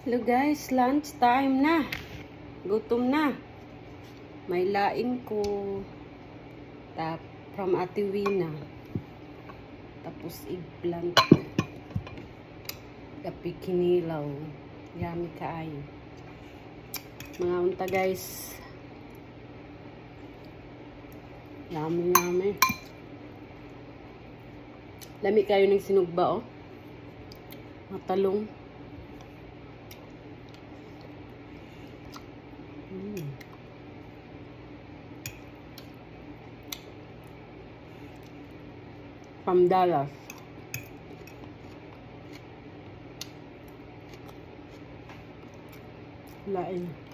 Hello guys, lunch time na. Gutom na. May laing ko. From Ate Wina. Tapos eggplant. Kapi kinilaw. Yummy kaayo. Mga unta guys. Yummy yummy. Lami kayo ng sinugba oh. Matalong. Pamdalas. Lain.